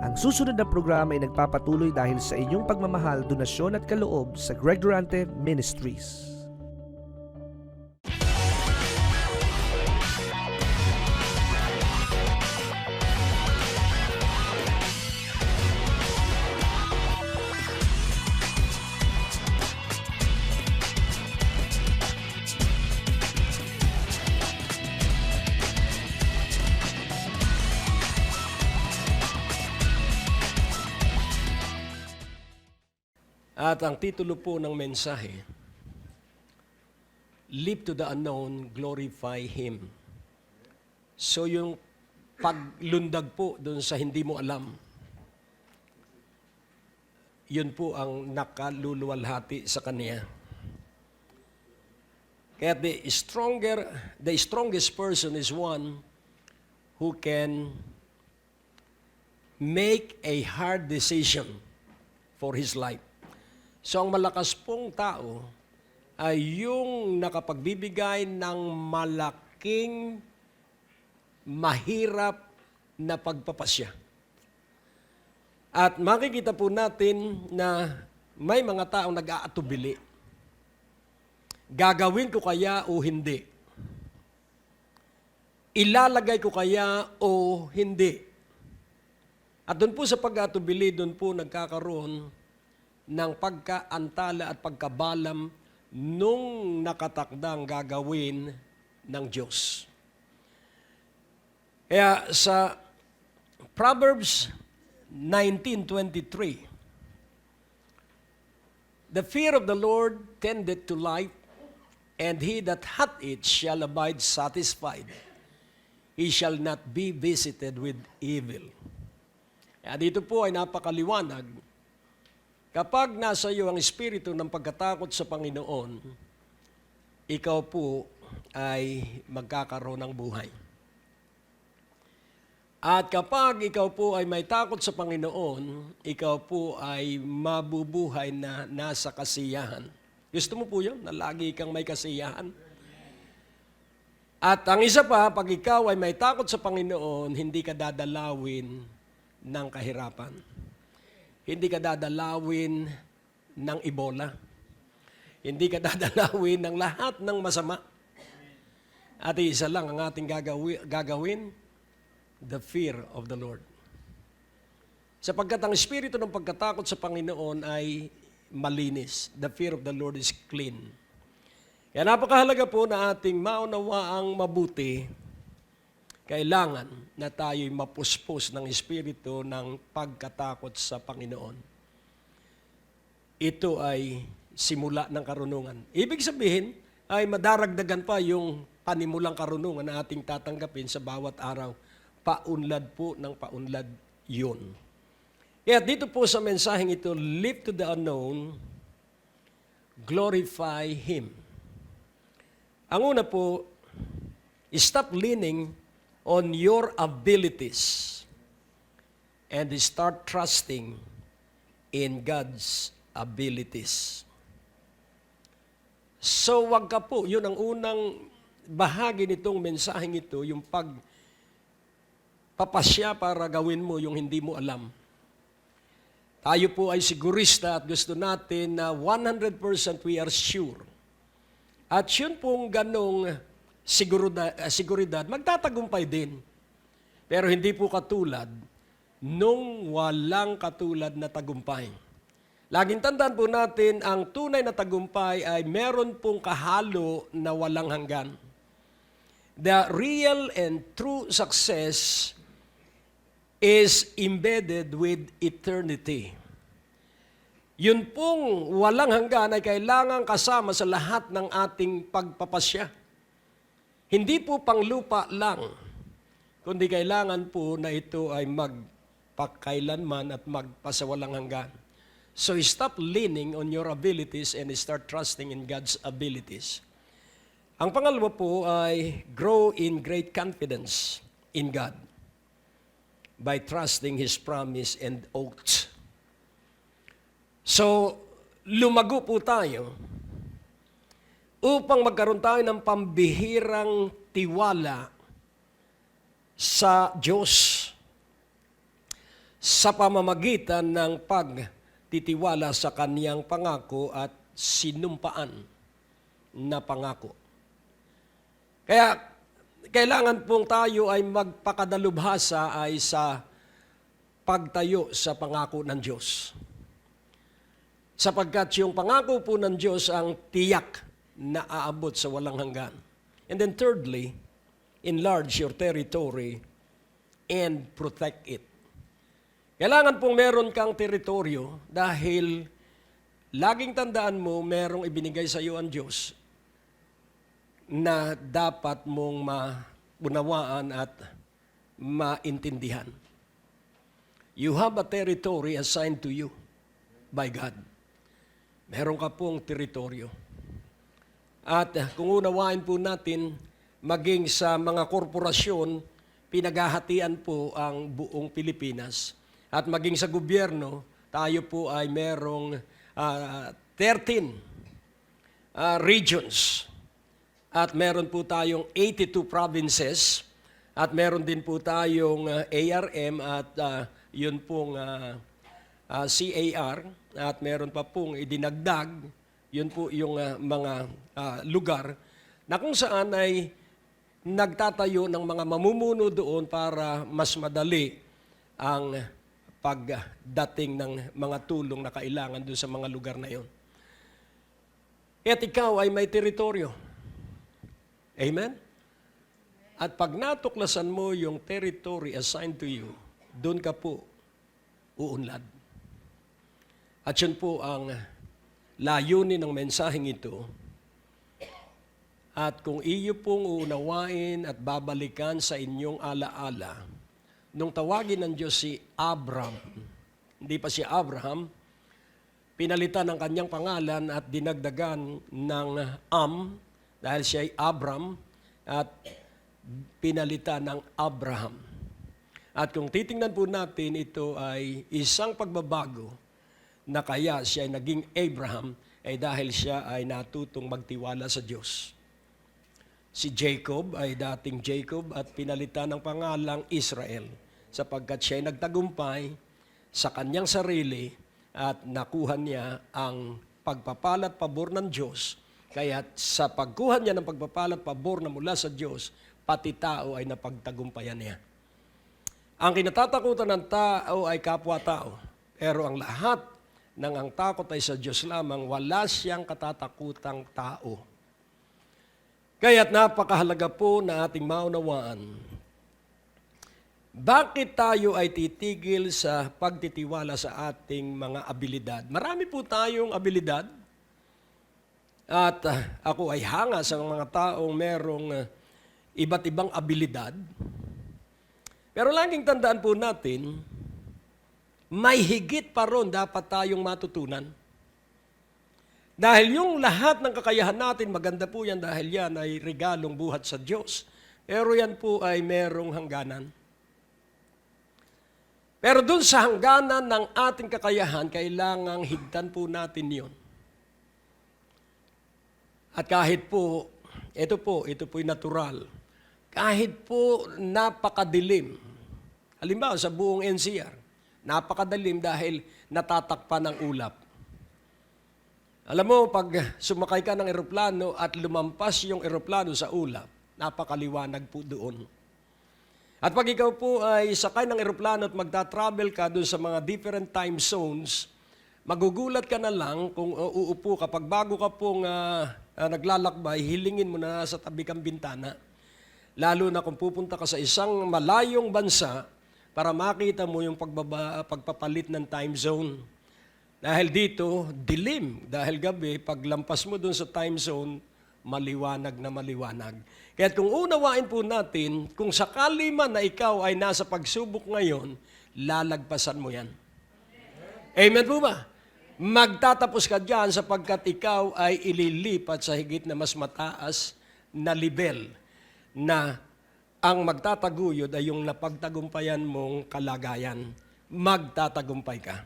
Ang susunod na programa ay nagpapatuloy dahil sa inyong pagmamahal, donasyon at kaloob sa Greg Durante Ministries. At ang titulo po ng mensahe, Live to the Unknown, Glorify Him. So yung paglundag po doon sa hindi mo alam, yun po ang nakaluluwalhati sa Kanya. Kaya the strongest person is one who can make a hard decision for his life. So ang malakas pong tao ay yung nakapagbibigay ng malaking, mahirap na pagpapasya. At makikita po natin na may mga taong nag-aatubili. Gagawin ko kaya o hindi? Ilalagay ko kaya o hindi? At doon po sa pag-aatubili, doon po nagkakaroon ng pagkaantala at pagkabalam nung nakatakdang gagawin ng Diyos. Kaya sa Proverbs 19:23, the fear of the Lord tendeth to life, and he that hath it shall abide satisfied. He shall not be visited with evil. Kaya dito po ay napakaliwanag. Kapag nasa iyo ang espiritu ng pagkatakot sa Panginoon, ikaw po ay magkakaroon ng buhay. At kapag ikaw po ay may takot sa Panginoon, ikaw po ay mabubuhay na nasa kasiyahan. Gusto mo po yun, na lagi kang may kasiyahan? At ang isa pa, pag ikaw ay may takot sa Panginoon, hindi ka dadalawin ng kahirapan. Hindi ka dadalawin ng Ebola. Hindi ka dadalawin ng lahat ng masama. At isa lang ang ating gagawin, the fear of the Lord. Sapagkat ang espiritu ng pagkatakot sa Panginoon ay malinis. The fear of the Lord is clean. Kaya napakahalaga po na ating maunawaang mabuti. Kailangan na tayo'y mapuspos ng espiritu ng pagkatakot sa Panginoon. Ito ay simula ng karunungan. Ibig sabihin ay madaragdagan pa yung panimulang karunungan na ating tatanggapin sa bawat araw. Paunlad po ng paunlad yun. Kaya dito po sa mensaheng ito, live to the unknown, glorify Him. Ang una po, stop leaning on your abilities and start trusting in God's abilities. So wag ka po, yun ang unang bahagi nitong mensaheng ito, yung pagpapasya para gawin mo yung hindi mo alam. Tayo po ay sigurista at gusto natin na 100% we are sure. At yun pong ganong seguridad, magtatagumpay din. Pero hindi po katulad nung walang katulad na tagumpay. Laging tandaan po natin, ang tunay na tagumpay ay meron pong kahalo na walang hanggan. The real and true success is embedded with eternity. Yun pong walang hanggan ay kailangan kasama sa lahat ng ating pagpapasya. Hindi po panglupa lang, kundi kailangan po na ito ay magpakailanman at magpasawalang hanggan. So stop leaning on your abilities and start trusting in God's abilities. Ang pangalawa po ay grow in great confidence in God by trusting His promise and oath. So, lumago po tayo upang magkaroon tayo ng pambihirang tiwala sa Diyos. sa pamamagitan ng pagtitiwala sa kaniyang pangako at sinumpaan na pangako. Kaya kailangan pong tayo ay magpakadalubhasa ay sa pagtayo sa pangako ng Diyos. Sapagkat yung pangako po ng Diyos ang tiyak na aabot sa walang hanggan. And then thirdly, enlarge your territory and protect it. Kailangan pong meron kang teritoryo dahil laging tandaan mo merong ibinigay sa iyo ang Diyos na dapat mong maunawaan at maintindihan. You have a territory assigned to you by God. Meron ka pong teritoryo. At kung unawain po natin, maging sa mga korporasyon, pinaghahatian po ang buong Pilipinas. At maging sa gobyerno, tayo po ay merong 13 regions. At meron po tayong 82 provinces. At meron din po tayong ARM at yun pong CAR. At meron pa pong idinagdag, yun po yung mga lugar na kung saan ay nagtatayo ng mga mamumuno doon para mas madali ang pagdating ng mga tulong na kailangan doon sa mga lugar na yon. At ikaw ay may teritoryo. Amen? At pag natuklasan mo yung territory assigned to you, doon ka po uunlad. At yun po ang layunin ng mensaheng ito. At kung iyo pong uunawain at babalikan sa inyong alaala, nung tawagin ng Diyos si Abram, hindi pa si Abraham, pinalitan ng kanyang pangalan at dinagdagan ng dahil siya ay Abram, at pinalitan ng Abraham. At kung titingnan po natin, ito ay isang pagbabago na kaya siya ay naging Abraham ay dahil siya ay natutong magtiwala sa Diyos. Si Jacob ay dating Jacob at pinalitan ng pangalang Israel sapagkat siya ay nagtagumpay sa kanyang sarili at nakuha niya ang pagpapalat pabor ng Diyos. Kaya sa pagkuha niya ng pagpapalat pabor na mula sa Diyos, pati tao ay napagtagumpayan niya. Ang kinatatakutan ng tao ay kapwa-tao. Pero ang lahat ng ang takot ay sa Diyos lamang, wala siyang katatakutang tao. Kaya't napakahalaga po na ating maunawaan, bakit tayo ay titigil sa pagtitiwala sa ating mga abilidad? Marami po tayong abilidad. At ako ay hanga sa mga taong merong iba't ibang abilidad. Pero laging tandaan po natin, may higit pa ron dapat tayong matutunan. Dahil yung lahat ng kakayahan natin, maganda po yan dahil yan ay regalong buhat sa Diyos. Pero yan po ay merong hangganan. Pero dun sa hangganan ng ating kakayahan, kailangang higdan po natin yon. At kahit po, ito po'y natural. Kahit po napakadilim. Halimbawa, sa buong NCR, napakadilim dahil natatakpan ng ulap. Alam mo, pag sumakay ka ng eroplano at lumampas yung eroplano sa ulap, napakaliwanag po doon. At pag ikaw po ay sakay ng eroplano at magta-travel ka doon sa mga different time zones, magugulat ka na lang kung uupo ka. Pag bago ka pong naglalakbay, hilingin mo na sa tabi kang bintana. Lalo na kung pupunta ka sa isang malayong bansa para makita mo yung pagpapalit ng time zone. Dahil dito, dilim. Dahil gabi, paglampas mo dun sa time zone, maliwanag na maliwanag. Kaya kung unawain po natin, kung sakali man na ikaw ay nasa pagsubok ngayon, lalagpasan mo yan. Amen po ba? Magtatapos ka dyan sapagkat ikaw ay ililipat sa higit na mas mataas na level na ang magtataguyod ay yung napagtagumpayan mong kalagayan. Magtatagumpay ka.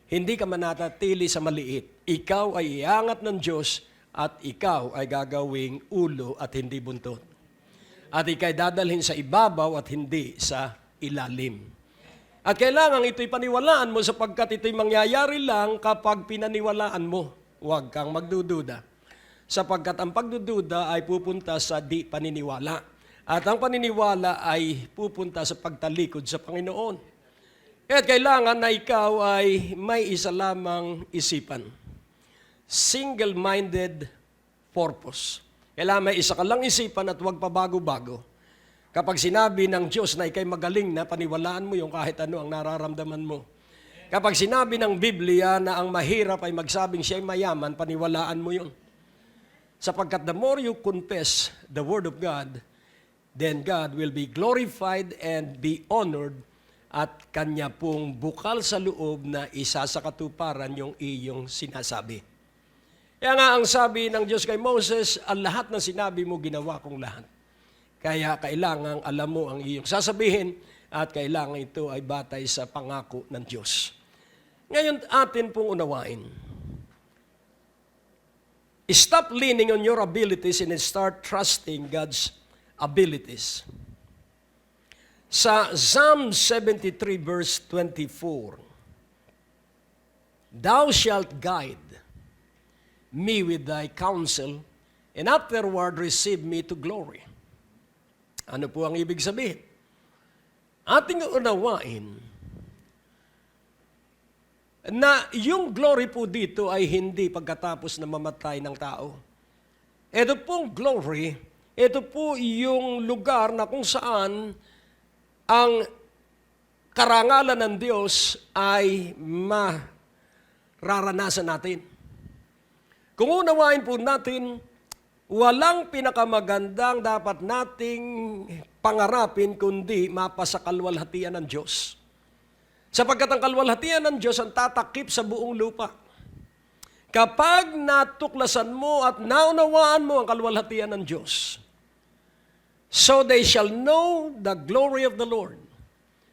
Hindi ka manatili sa maliit. Ikaw ay iangat ng Diyos at ikaw ay gagawing ulo at hindi buntot. At ikay dadalhin sa ibabaw at hindi sa ilalim. At kailangan ito'y paniwalaan mo sapagkat ito'y mangyayari lang kapag pinaniwalaan mo. Huwag kang magdududa. Sapagkat ang pagdududa ay pupunta sa di paniniwala. At ang paniniwala ay pupunta sa pagtalikod sa Panginoon. Kaya kailangan na ikaw ay may isa lamang isipan. Single-minded purpose. Kailangan may isa ka lang isipan at huwag pa bago-bago. Kapag sinabi ng Diyos na ikay magaling na, paniwalaan mo yung kahit ano ang nararamdaman mo. Kapag sinabi ng Biblia na ang mahirap ay magsabing siya'y mayaman, paniwalaan mo yun. Sapagkat the more you confess the Word of God, then God will be glorified and be honored at Kanya pong bukal sa loob na isa sa katuparan yung iyong sinasabi. Kaya nga ang sabi ng Diyos kay Moses, ang lahat ng sinabi mo, ginawa kong lahat. Kaya kailangan alam mo ang iyong sasabihin at kailangan ito ay batay sa pangako ng Diyos. Ngayon atin pong unawain. Stop leaning on your abilities and start trusting God's abilities. Sa Psalm 73 verse 24, Thou shalt guide me with thy counsel, and afterward receive me to glory. Ano po ang ibig sabihin? Ating unawain na yung glory po dito ay hindi pagkatapos na mamatay ng tao. Ito pong glory, ito po yung lugar na kung saan ang karangalan ng Diyos ay mararanasan natin. Kung unawain po natin, walang pinakamagandang dapat nating pangarapin kundi mapasakalwalhatian ng Diyos. Sapagkat ang kalwalhatian ng Diyos ang tatakip sa buong lupa. Kapag natuklasan mo at naunawaan mo ang kalwalhatian ng Diyos, so they shall know the glory of the Lord,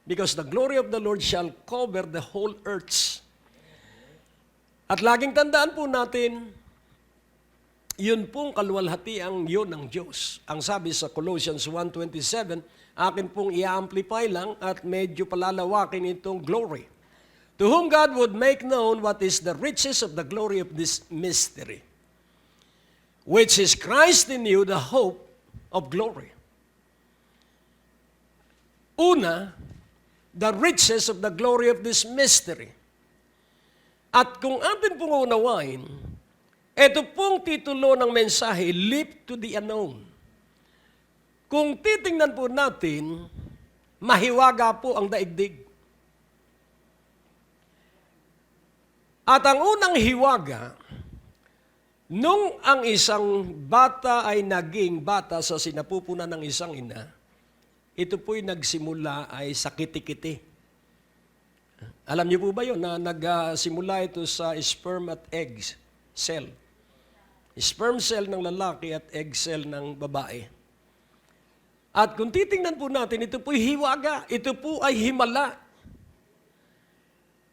because the glory of the Lord shall cover the whole earth. At laging tandaan po natin, yun pong kalwalhatiang yun ng Diyos. Ang sabi sa Colossians 1:27, akin pong i-amplify lang at medyo palalawakin itong glory. To whom God would make known what is the riches of the glory of this mystery, which is Christ in you, the hope of glory. Una, the riches of the glory of this mystery. At kung atin pong unawain, ito pong titulo ng mensahe, Leap to the Unknown. Kung titingnan po natin, mahiwaga po ang daigdig. At ang unang hiwaga, nung ang isang bata ay naging bata sa sinapupunan ng isang ina, ito po'y nagsimula ay sa kiti-kiti. Alam niyo po ba yun na nagsimula ito sa sperm at eggs cell? Sperm cell ng lalaki at egg cell ng babae. At kung titingnan po natin, ito po'y hiwaga, ito po ay himala.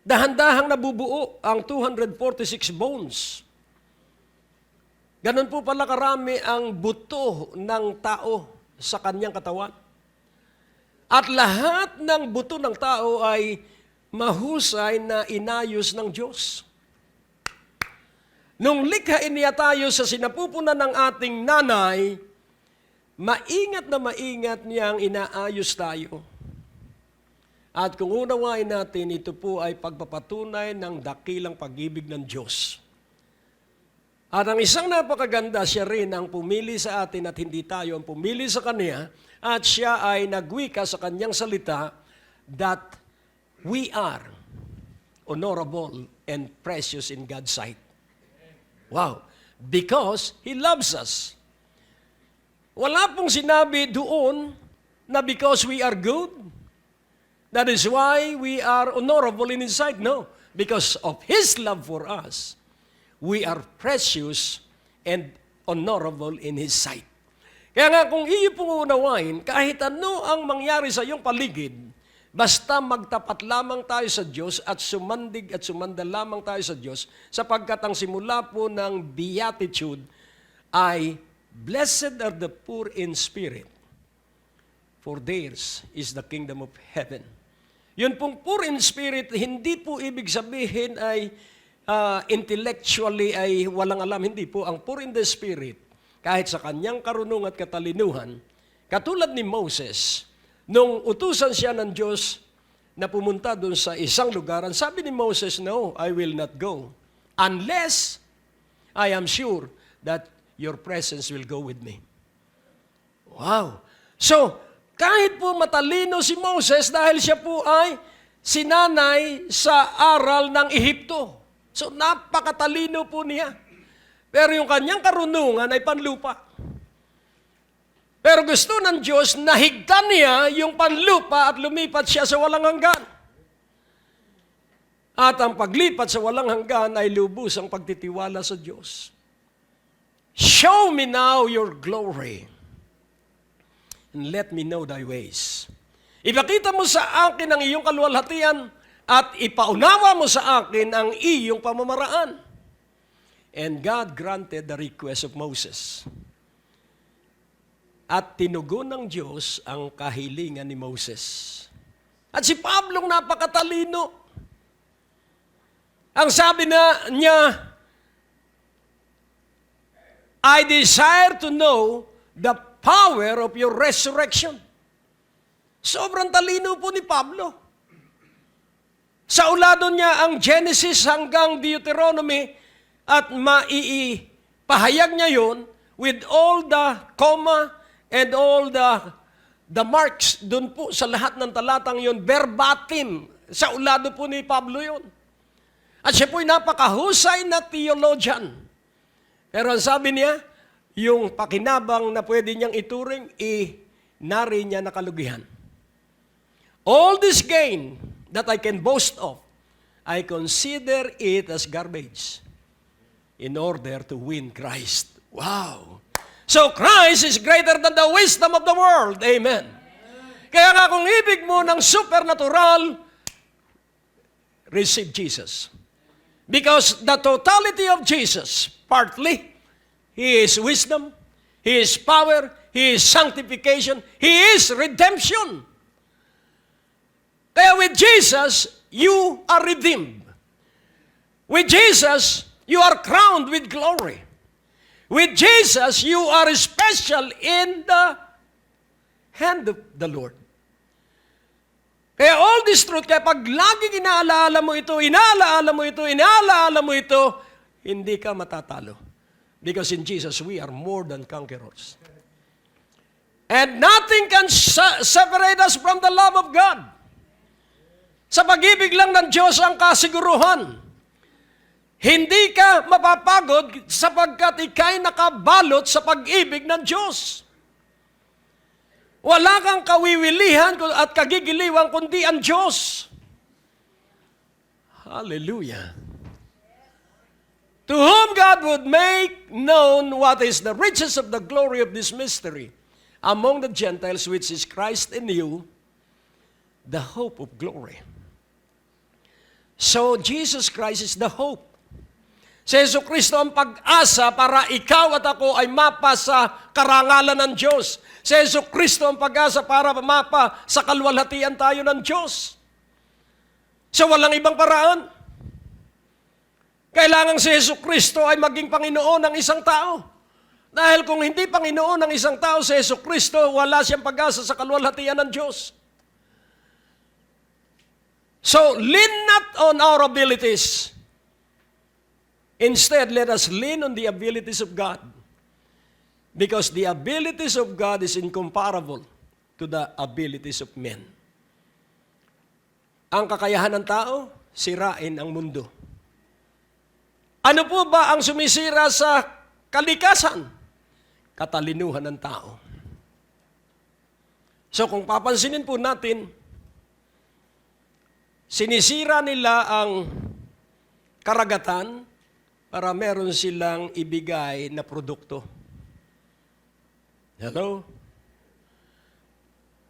Dahan-dahang nabubuo ang 246 bones. Ganon po pala karami ang buto ng tao sa kanyang katawan. At lahat ng buto ng tao ay mahusay na inayos ng Diyos. Nung likhain niya tayo sa sinapupunan ng ating nanay, maingat na maingat niyang inaayos tayo. At kung unawain natin, ito po ay pagpapatunay ng dakilang pag-ibig ng Diyos. At ang isang napakaganda, siya rin ang pumili sa atin at hindi tayo ang pumili sa Kanya. At siya ay nagwika sa Kanyang salita that we are honorable and precious in God's sight. Wow! Because He loves us. Wala pong sinabi doon na because we are good, that is why we are honorable in His sight. No. Because of His love for us, we are precious and honorable in His sight. Kaya nga kung iyo pong unawain, kahit ano ang mangyari sa iyong paligid, basta magtapat lamang tayo sa Diyos at sumandig at sumanda lamang tayo sa Diyos, sapagkat ang simula po ng beatitude ay, Blessed are the poor in spirit, for theirs is the kingdom of heaven. Yun pong poor in spirit, hindi po ibig sabihin ay intellectually ay walang alam. Hindi po. Ang poor in the spirit, kahit sa kanyang karunungan at katalinuhan, katulad ni Moses, nung utusan siya ng Diyos na pumunta doon sa isang lugaran, sabi ni Moses, "No, I will not go unless I am sure that your presence will go with me." Wow! So, kahit po matalino si Moses dahil siya po ay sinanay sa aral ng Ehipto. So, napakatalino po niya. Pero yung kanyang karunungan ay panlupa. Pero gusto ng Diyos na higtan niya yung panlupa at lumipat siya sa walang hanggan. At ang paglipat sa walang hanggan ay lubos ang pagtitiwala sa Diyos. Show me now your glory, and let me know thy ways. Ipakita mo sa akin ang iyong kaluwalhatian at ipaunawa mo sa akin ang iyong pamamaraan. And God granted the request of Moses. At tinugon ng Diyos ang kahilingan ni Moses. At si Pablong napakatalino. Ang sabi niya, I desire to know the power of your resurrection. Sobrang talino po ni Pablo. Sa ulado niya ang Genesis hanggang Deuteronomy at maipahayag niya yun with all the comma and all the marks doon po sa lahat ng talatang yun, verbatim. Sa ulado po ni Pablo yun. At siya po'y napakahusay na theologian. Pero ang sabi niya, yung pakinabang na pwede niyang ituring, nari niya nakalugihan. All this gain that I can boast of, I consider it as garbage in order to win Christ. Wow! So Christ is greater than the wisdom of the world. Amen. Kaya nga kung ibig mo ng supernatural, receive Jesus. Because the totality of Jesus, partly, He is wisdom, He is power, He is sanctification, He is redemption. Kaya with Jesus, you are redeemed. With Jesus, you are crowned with glory. With Jesus, you are special in the hand of the Lord. Kaya all this truth, kaya pag laging inaalaala mo ito, hindi ka matatalo. Because in Jesus, we are more than conquerors. And nothing can separate us from the love of God. Sa pag-ibig lang ng Diyos ang kasiguruhan. Hindi ka mapapagod sapagkat ika'y nakabalot sa pag-ibig ng Diyos. Wala kang kawiwilihan at kagigiliwan kundi ang Diyos. Hallelujah. To whom God would make known what is the riches of the glory of this mystery among the Gentiles, which is Christ in you, the hope of glory. So, Jesus Christ is the hope. Si Jesucristo ang pag-asa para ikaw at ako ay mapa sa karangalan ng Diyos. Si Jesucristo ang pag-asa para mapa sa kaluwalhatian tayo ng Diyos. So, walang ibang paraan. Kailangan si Jesucristo ay maging Panginoon ng isang tao. Dahil kung hindi Panginoon ng isang tao si Jesucristo, wala siyang pag-asa sa kaluwalhatian ng Diyos. So, lean not on our abilities. Instead, let us lean on the abilities of God. Because the abilities of God is incomparable to the abilities of men. Ang kakayahan ng tao, sirain ang mundo. Ano po ba ang sumisira sa kalikasan? Katalinuhan ng tao. So kung papansinin po natin, sinisira nila ang karagatan para meron silang ibigay na produkto. Hello?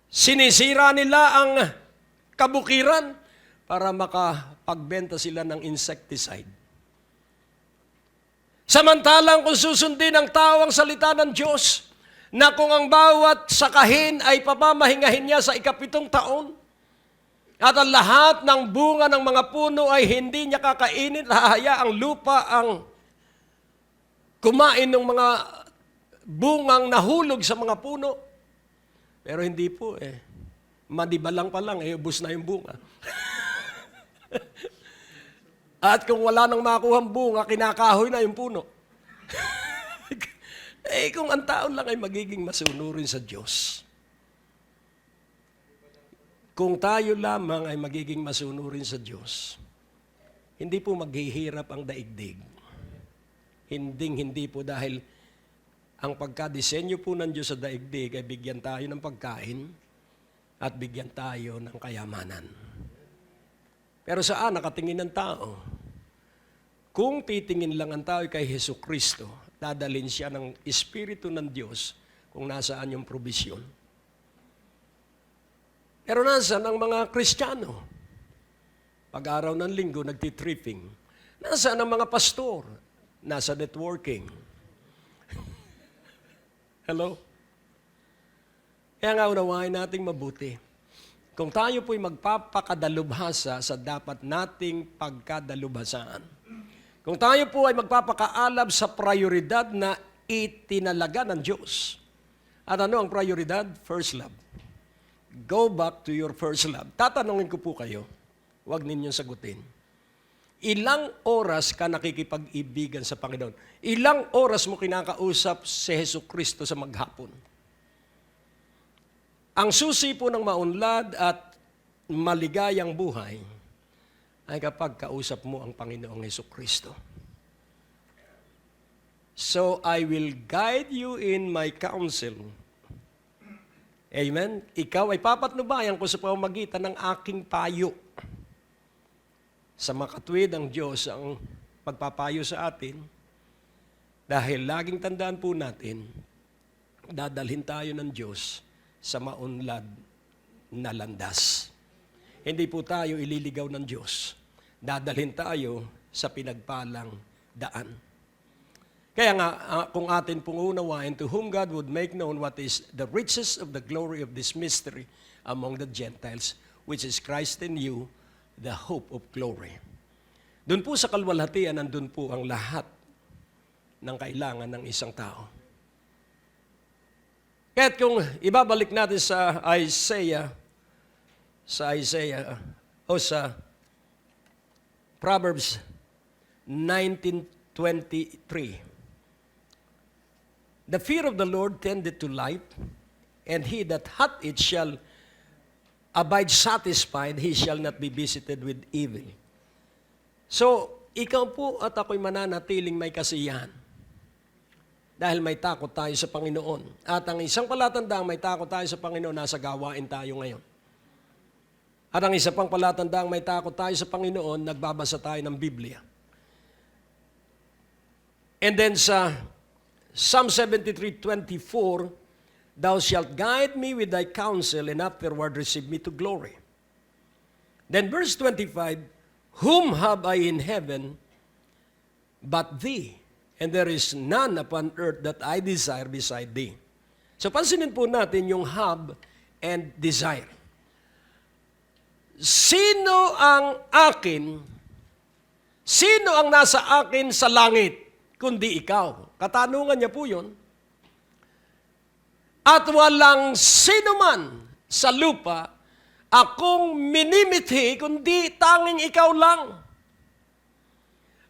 Sinisira nila ang kabukiran para makapagbenta sila ng insecticide. Samantalang kung susundin ng tao ang salita ng Diyos, na kung ang bawat sakahin ay pamamahingahin niya sa 7 taon, At ang lahat ng bunga ng mga puno ay hindi niya kakainin, hahayaang lupa ang kumain ng mga bungang nahulog sa mga puno. Pero hindi po Madibalang pa lang, ubos na yung bunga. At kung wala nang makuhang bunga, kinakahoy na yung puno. Kung ang tao lang ay magiging masunurin sa Diyos, kung tayo lamang ay magiging masunurin sa Diyos, hindi po maghihirap ang daigdig. Hindi po dahil ang pagkadisenyo po ng Diyos sa daigdig ay bigyan tayo ng pagkain at bigyan tayo ng kayamanan. Pero saan nakatingin ng tao? Kung titingin lang ang tao kay Jesucristo, dadalhin siya ng Espiritu ng Diyos kung nasaan yung probisyon. Pero nasaan ang mga Kristiyano? Pag-araw ng linggo, nagtitripping. Nasaan ang mga pastor? Nasa networking. Hello? Kaya nga unawain nating mabuti. Kung tayo po'y magpapakadalubhasa sa dapat nating pagkadalubhasaan, kung tayo po ay magpapakaalab sa prioridad na itinalaga ng Diyos. At ano ang prioridad? First love. Go back to your first love. Tatanungin ko po kayo, huwag ninyong sagutin. Ilang oras ka nakikipag-ibigan sa Panginoon? Ilang oras mo kinakausap si Jesucristo sa maghapon? Ang susi po ng maunlad at maligayang buhay ay kapag kausap mo ang Panginoong Jesucristo. So, I will guide you in my counsel. Amen? Ikaw ay papatnubayan ko sa pamamagitan ng aking payo. Sa makatwid ang Diyos ang pagpapayo sa atin dahil laging tandaan po natin, dadalhin tayo ng Diyos sa maunlad na landas. Hindi po tayo ililigaw ng Diyos. Dadalhin tayo sa pinagpalang daan. Kaya nga, kung atin pong unawain, to whom God would make known what is the riches of the glory of this mystery among the Gentiles, which is Christ in you, the hope of glory. Doon po sa kalwalhatian, nandun po ang lahat ng kailangan ng isang tao. Kaya't kung ibabalik natin sa Proverbs 19:23. The fear of the Lord tendeth to life, and he that hath it shall abide satisfied, he shall not be visited with evil. So, ikaw po at ako'y mananatiling may kasiyahan. Dahil may takot tayo sa Panginoon. At ang isang palatandang may takot tayo sa Panginoon, nasa gawain tayo ngayon. At ang isa pang palatandang may takot tayo sa Panginoon, nagbabasa tayo ng Biblia. And then sa Psalm 73:24, Thou shalt guide me with thy counsel, and afterward receive me to glory. Then verse 25, Whom have I in heaven but thee? And there is none upon earth that I desire beside thee. So pansinin po natin yung have and desire. Sino ang akin? Sino ang nasa akin sa langit? Kundi ikaw. Katanungan niya po yun. At walang sino man sa lupa akong minimithi, kundi tanging ikaw lang.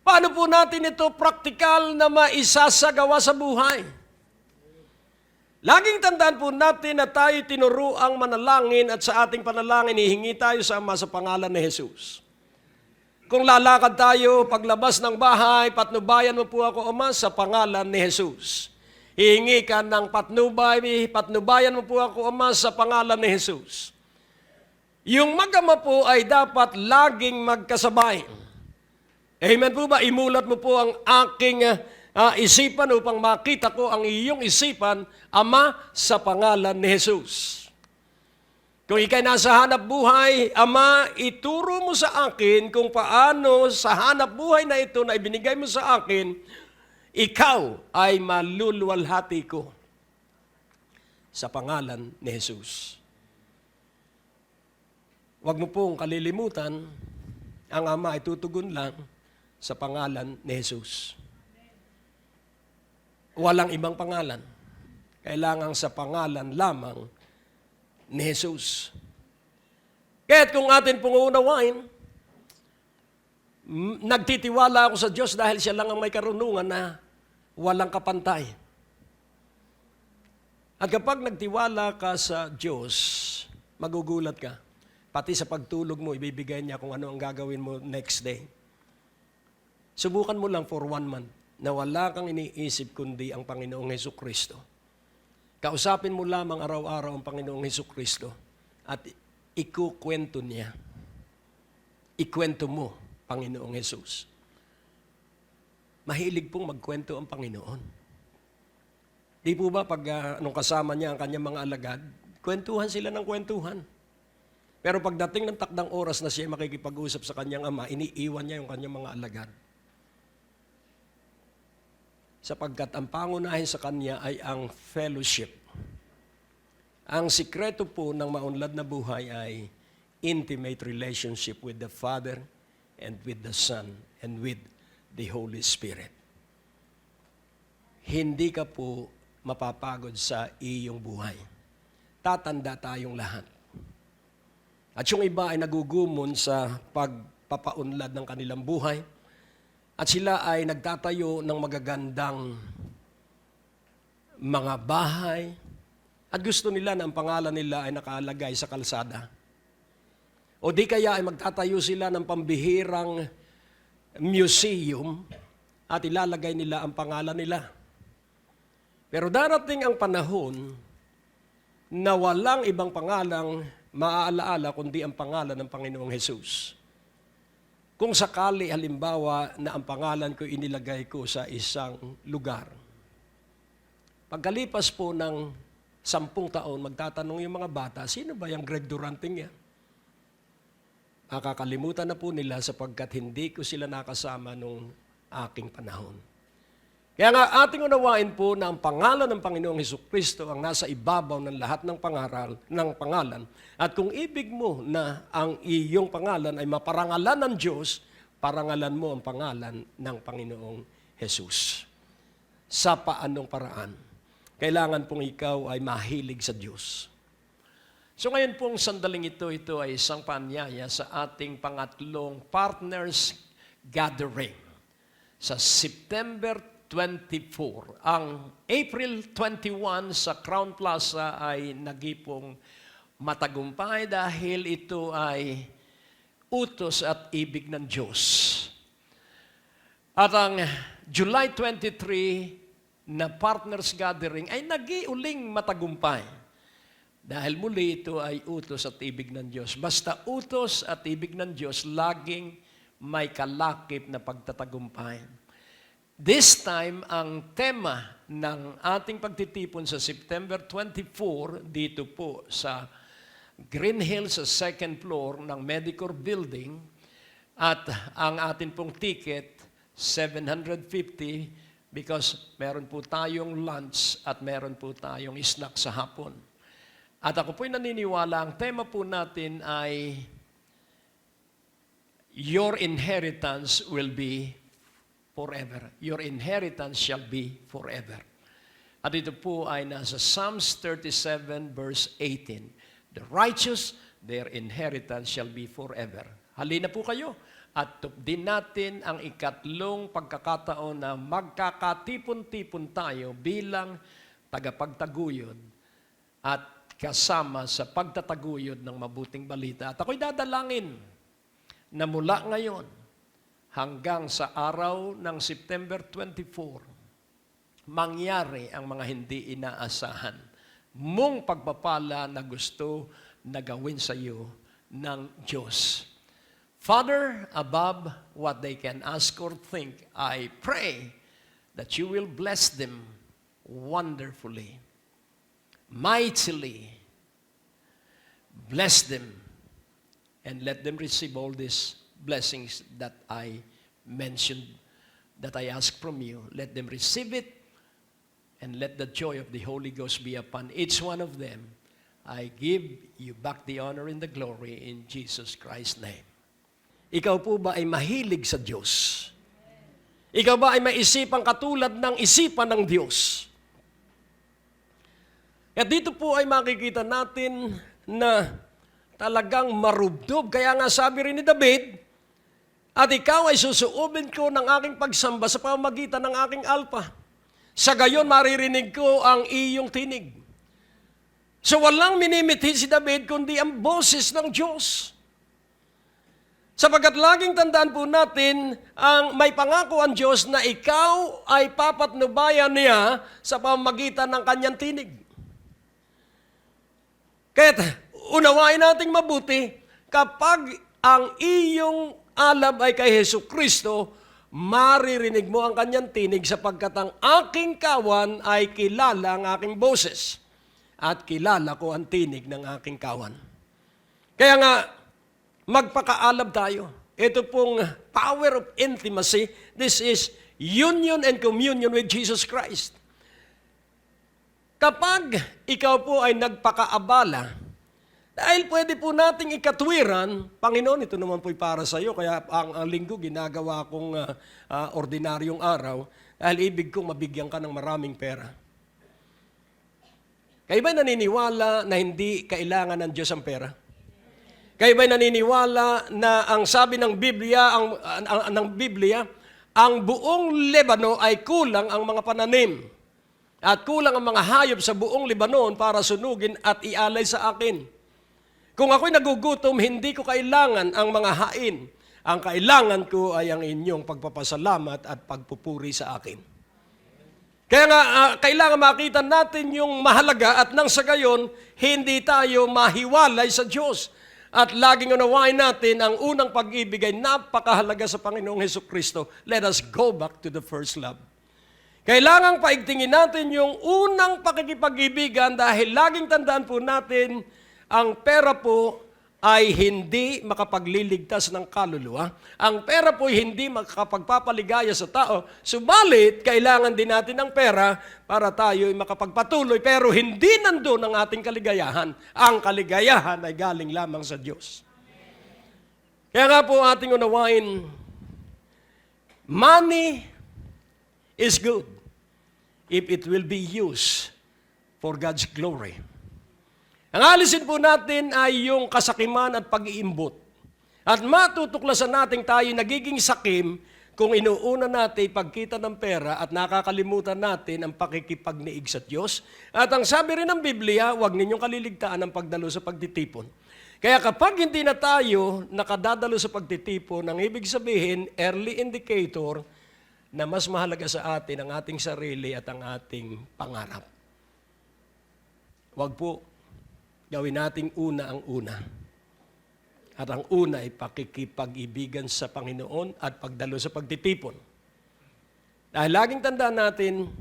Paano po natin ito praktikal na maisasagawa sa buhay? Laging tandaan po natin na tayo tinuruang manalangin at sa ating panalangin hihingi tayo sa Ama sa pangalan ni Jesus. Kung lalakad tayo, paglabas ng bahay, patnubayan mo po ako, Ama, sa pangalan ni Jesus. Hihingi ka ng patnubayan mo po ako, Ama, sa pangalan ni Jesus. Yung mag-ama po ay dapat laging magkasabay. Amen po ba? Imulat mo po ang aking isipan upang makita ko ang iyong isipan, Ama, sa pangalan ni Jesus. Kung ikay nasa hanap buhay, Ama, ituro mo sa akin kung paano sa hanap buhay na ito na ibinigay mo sa akin, ikaw ay maluluwalhati ko sa pangalan ni Jesus. Huwag mo pong kalilimutan, ang Ama ay tutugon lang sa pangalan ni Jesus. Walang ibang pangalan. Kailangan sa pangalan lamang ni Jesus. Kaya't kung atin pong uunawain, nagtitiwala ako sa Diyos dahil siya lang ang may karunungan na walang kapantay. At kapag nagtiwala ka sa Diyos, magugulat ka. Pati sa pagtulog mo, ibibigay niya kung ano ang gagawin mo next day. Subukan mo lang for 1 month na wala kang iniisip kundi ang Panginoong Hesukristo. Kausapin mo lamang araw-araw ang Panginoong Hesukristo at ikukwento niya. Ikwento mo, Panginoong Jesus. Mahilig pong magkwento ang Panginoon. Di po ba pag nung kasama niya ang kanyang mga alagad, kwentuhan sila ng kwentuhan. Pero pagdating ng takdang oras na siya makikipag-usap sa kanyang ama, iniiwan niya yung kanyang mga alagad. Sapagkat ang pangunahin sa kanya ay ang fellowship. Ang sikreto po ng maunlad na buhay ay intimate relationship with the Father and with the Son and with the Holy Spirit. Hindi ka po mapapagod sa iyong buhay. Tatanda tayong lahat. At yung iba ay nagugumon sa pagpapaunlad ng kanilang buhay. At sila ay nagtatayo ng magagandang mga bahay. At gusto nila na ang pangalan nila ay nakalagay sa kalsada. O di kaya ay magtatayo sila ng pambihirang museum at ilalagay nila ang pangalan nila. Pero darating ang panahon na walang ibang pangalang maaalaala kundi ang pangalan ng Panginoong Jesus. Kung sakali halimbawa na ang pangalan ko inilagay ko sa isang lugar, pagkalipas po ng 10 taon, magtatanong yung mga bata, sino ba yung Greg Duranting yan? Nakakalimutan na po nila sapagkat hindi ko sila nakasama nung aking panahon. Kaya nga ating unawain po na ang pangalan ng Panginoong Hesukristo ang nasa ibabaw ng lahat ng pangalan. At kung ibig mo na ang iyong pangalan ay maparangalan ng Diyos, parangalan mo ang pangalan ng Panginoong Jesus. Sa paanong paraan? Kailangan pong ikaw ay mahilig sa Diyos. So ngayon pong sandaling ito ay isang paanyaya sa ating pangatlong Partners Gathering sa September 24. Ang April 21 sa Crown Plaza ay nagipong matagumpay dahil ito ay utos at ibig ng Diyos. At ang July 23 na Partners Gathering ay nagiuling matagumpay. Dahil muli ito ay utos at ibig ng Diyos. Basta utos at ibig ng Diyos, laging may kalakip na pagtatagumpay. This time, ang tema ng ating pagtitipon sa September 24, dito po sa Green Hills, sa second floor ng Medicor Building, at ang atin pong ticket, $750 because meron po tayong lunch at meron po tayong snack sa hapon. At ako po'y naniniwala, ang tema po natin ay Your inheritance will be forever. Your inheritance shall be forever. At ito po ay nasa Psalms 37 verse 18. The righteous, their inheritance shall be forever. Halina po kayo at tupdin natin ang ikatlong pagkakataon na magkakatipon-tipon tayo bilang tagapagtaguyod at kasama sa pagtataguyod ng mabuting balita. At ako'y dadalangin na mula ngayon hanggang sa araw ng September 24, mangyari ang mga hindi inaasahan mong pagpapala na gusto na gawin sa iyo ng Diyos. Father, above what they can ask or think, I pray that you will bless them wonderfully, mightily. Bless them and let them receive all these blessings that I mentioned, that I ask from you. Let them receive it and let the joy of the Holy Ghost be upon each one of them I give you back the honor and the glory in Jesus Christ's name. Ikaw po ba ay mahilig sa Diyos? Ikaw ba ay may isipang katulad ng isipan ng Diyos? At dito po ay makikita natin na talagang marubdob. Kaya nga sabi rin ni David, at ikaw ay susuubin ko ng aking pagsamba sa pamamagitan ng aking alpa. Sa gayon maririnig ko ang iyong tinig. So walang minimithi si David kundi ang boses ng Diyos. Sapagkat laging tandaan po natin, ang may pangako ang Diyos na ikaw ay papatnubayan niya sa pamamagitan ng kanyang tinig. Kaya unawain nating mabuti, kapag ang iyong alab ay kay Jesucristo, maririnig mo ang kanyang tinig sapagkat ang aking kawan ay kilala ang aking boses at kilala ko ang tinig ng aking kawan. Kaya nga, magpakaalab tayo. Ito pong power of intimacy, this is union and communion with Jesus Christ. Kapag ikaw po ay nagpakaabala, dahil pwede po nating ikatwiran, Panginoon, ito naman po'y para sa iyo, kaya ang linggo ginagawa kong ordinaryong araw, dahil ibig kong mabigyan ka ng maraming pera. Kayo ba'y naniniwala na hindi kailangan ng Diyos ang pera? Kayo ba'y naniniwala na ang sabi ng Biblia, ang buong Lebano ay kulang ang mga pananim at kulang ang mga hayop sa buong Lebanon para sunugin at ialay sa akin. Kung ako'y nagugutom, hindi ko kailangan ang mga hain. Ang kailangan ko ay ang inyong pagpapasalamat at pagpupuri sa akin. Kaya nga, kailangan makita natin yung mahalaga at nang sa gayon, hindi tayo mahiwalay sa Diyos. At laging unawain natin ang unang pag-ibig ay napakahalaga sa Panginoong Hesukristo. Let us go back to the first love. Kailangang paigtingin natin yung unang pakikipag-ibigan dahil laging tandaan po natin, ang pera po ay hindi makapagliligtas ng kaluluwa. Ang pera po ay hindi makapagpapaligaya sa tao. Subalit, kailangan din natin ng pera para tayo ay makapagpatuloy. Pero hindi nandun ang ating kaligayahan. Ang kaligayahan ay galing lamang sa Diyos. Kaya nga po ating unawain, money is good if it will be used for God's glory. Ang alisin po natin ay yung kasakiman at pag-iimbot. At matutuklasan natin tayo nagiging sakim kung inuuna natin pagkita ng pera at nakakalimutan natin ang pakikipagniig sa Diyos. At ang sabi rin ng Biblia, huwag ninyong kaliligtaan ang pagdalo sa pagtitipon. Kaya kapag hindi na tayo nakadadalo sa pagtitipon, ang ibig sabihin, early indicator na mas mahalaga sa atin ang ating sarili at ang ating pangarap. Huwag po gawin nating una ang una. At ang una ay pakikipag-ibigan sa Panginoon at pagdalo sa pagtitipon. Dahil laging tandaan natin,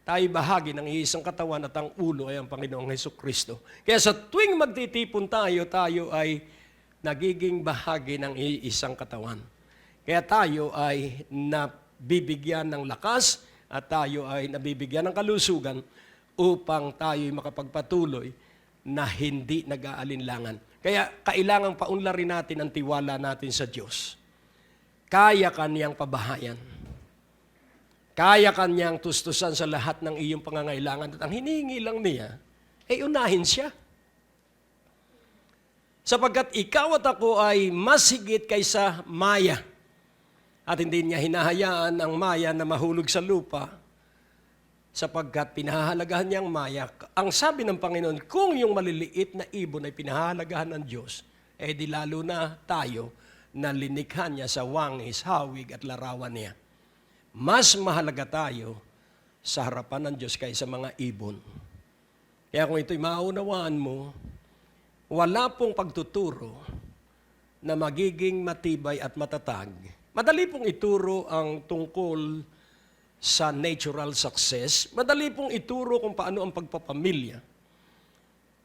tayo bahagi ng iisang katawan at ang ulo ay ang Panginoong Hesukristo. Kaya sa tuwing magtitipon tayo, tayo ay nagiging bahagi ng iisang katawan. Kaya tayo ay nabibigyan ng lakas at tayo ay nabibigyan ng kalusugan upang tayo ay makapagpatuloy na hindi nag-aalinlangan. Kaya kailangang paunlarin natin ang tiwala natin sa Diyos. Kaya kaniyang pabahayan. Kaya kaniyang tustusan sa lahat ng iyong pangangailangan. At ang hinihingi lang niya, ay unahin siya. Sapagkat ikaw at ako ay mas higit kaysa maya. At hindi niya hinahayaan ang maya na mahulog sa lupa sapagkat pinahahalagahan niya ang maya. Ang sabi ng Panginoon, kung yung maliliit na ibon ay pinahahalagahan ng Diyos, eh di lalo na tayo na linikha niya sa wangis, hawig at larawan niya. Mas mahalaga tayo sa harapan ng Diyos kaysa mga ibon. Kaya kung ito'y maunawaan mo, wala pong pagtuturo na magiging matibay at matatag. Madali pong ituro ang tungkol sa natural success. Madali pong ituro kung paano ang pagpapamilya.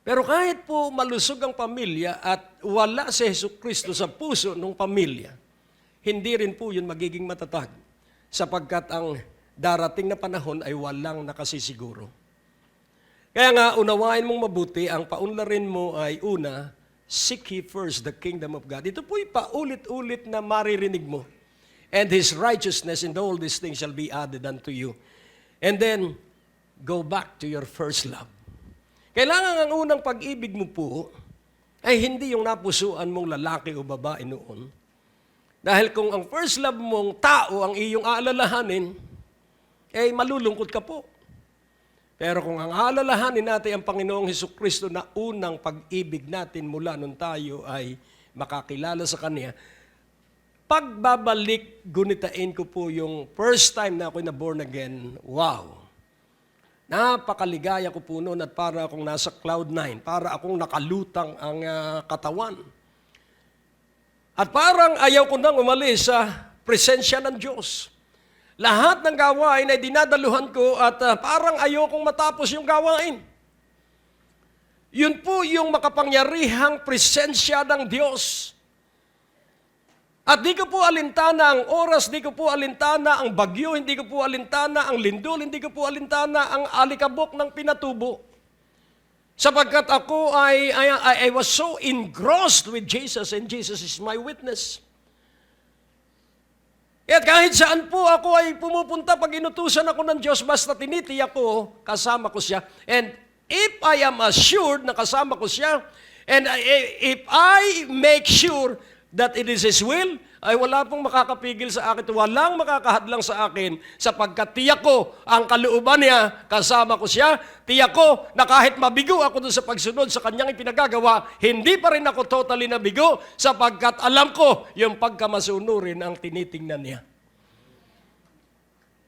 Pero kahit po malusog ang pamilya at wala si Jesucristo sa puso ng pamilya, hindi rin po yun magiging matatag sapagkat ang darating na panahon ay walang nakasisiguro. Kaya nga, unawain mong mabuti, ang paunlarin mo ay una, seek ye first the kingdom of God. Ito po'y paulit-ulit na maririnig mo. And His righteousness and all these things shall be added unto you. And then, go back to your first love. Kailangan ang unang pag-ibig mo po ay hindi yung napusuan mong lalaki o babae noon. Dahil kung ang first love mong tao ang iyong aalalahanin, eh malulungkot ka po. Pero kung ang aalalahanin natin ang Panginoong Hesukristo na unang pag-ibig natin mula nung tayo ay makakilala sa Kanya, pagbabalik, gunitain ko po yung first time na ako'y na-born again, wow! Napakaligaya ko po noon at para akong nasa cloud 9, para akong nakalutang ang katawan. At parang ayaw ko nang umalis sa presensya ng Diyos. Lahat ng gawain ay dinadaluhan ko at parang ayokong matapos yung gawain. Yun po yung makapangyarihang presensya ng Diyos. At di ko po alintana ang oras, di ko po alintana ang bagyo, hindi ko po alintana ang lindol, hindi ko po alintana ang alikabok ng pinatubo. Sapagkat ako I was so engrossed with Jesus and Jesus is my witness. At kahit saan po ako ay pumupunta pag inutusan ako ng Diyos, basta tinitiyak ko, kasama ko siya. And if I am assured na kasama ko siya, and if I make sure that it is His will, ay wala pong makakapigil sa akin, walang makakahadlang sa akin, sapagkat tiyak ko ang kalooban niya, kasama ko siya, tiyak ko na kahit mabigo ako doon sa pagsunod sa kanyang ipinagagawa, hindi pa rin ako totally nabigo, sapagkat alam ko yung pagkamasunurin ang tinitingnan niya.